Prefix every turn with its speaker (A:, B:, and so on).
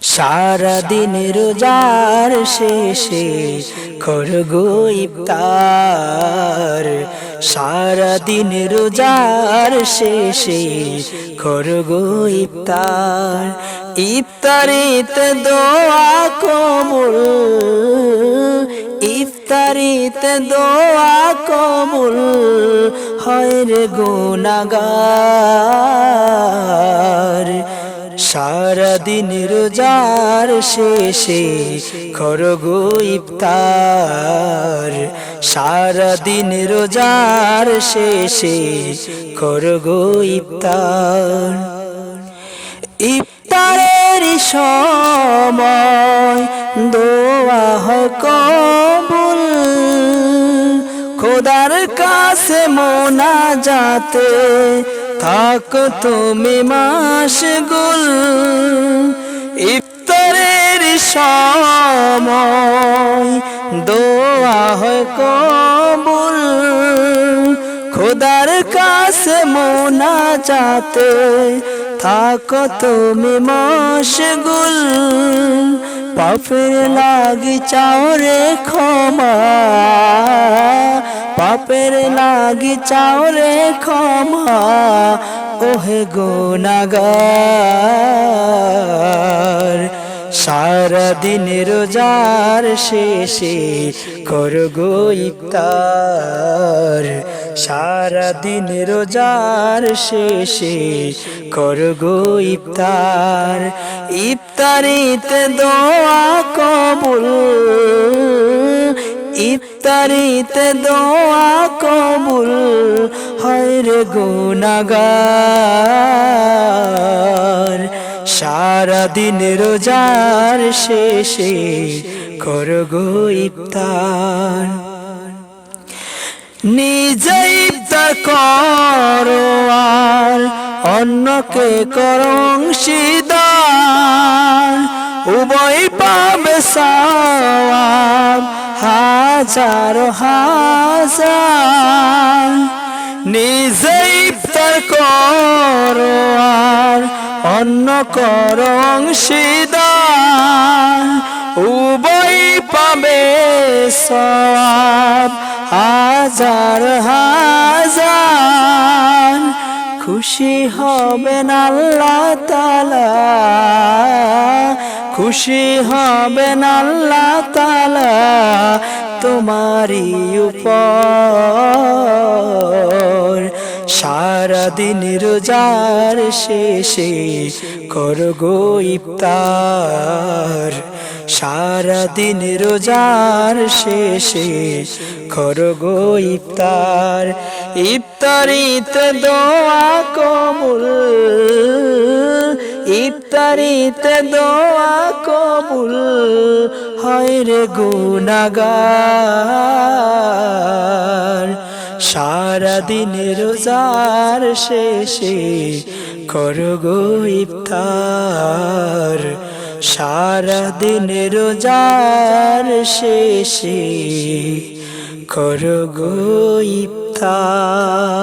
A: সারা দিন রোজার শেষে করগো ইফতার। সারা দিন রোজার শেষে করগো ইফতার। ইফতারিতে দোয়া কবুল, ইফতারিতে দোয়া কবুল হয় রে গুনাহগার। সারা দিন রোজার শেষে করগো ইফতার। সারা দিন রোজার শেষে করগো ইফতার। ইফতারের সময় দোয়া হয় কবুল, খোদার কাছে মোনাজাতে থাক তুমি মাশগুল। ইফতারের সময় দোয়া হয় কবুল, খোদার কাছে মোনাজাতে থাক তুমি মাশগুল। পাপের লাগি চাও রে ক্ষমা, পাপের লাগি চাও রে ক্ষমা ওহে গুনাহগার। সারা দিন রোজার শেষে করগো ইফতার। সারা দিন রোজার শেষে করগো ইফতার। ইফতারিতে দোয়া কবুল, ইফতারিতে দোয়া কবুল হয় রে গুনাহগার। সারা দিন রোজার শেষে করগো ইফতার। নিজে ইফতার করো আর অন্যকে করো অংশীদার, উভয় পাবে সওয়াব হাজার হাজার। নিজে ইফতার করো আর অন্য করো অংশীদার, উভয় পাবে সওয়াব হাজার হাজার। খুশি হবেন আল্লাহ তাআলা, খুশি হবেন আল্লাহ তাআলা তোমারই উপর। সারা দিন রোজার শেষে করগো ইফতার। সারা দিন রোজার শেষে করগো ইফতার। ইফতারিতে দোয়া কবুল, ইফতারিতে দোয়া কবুল হয় রে গুনাহগার। সারা দিন রোজার শেষে করগো ইফতার। সারা দিন রোজার শেষে করগো ইফতার।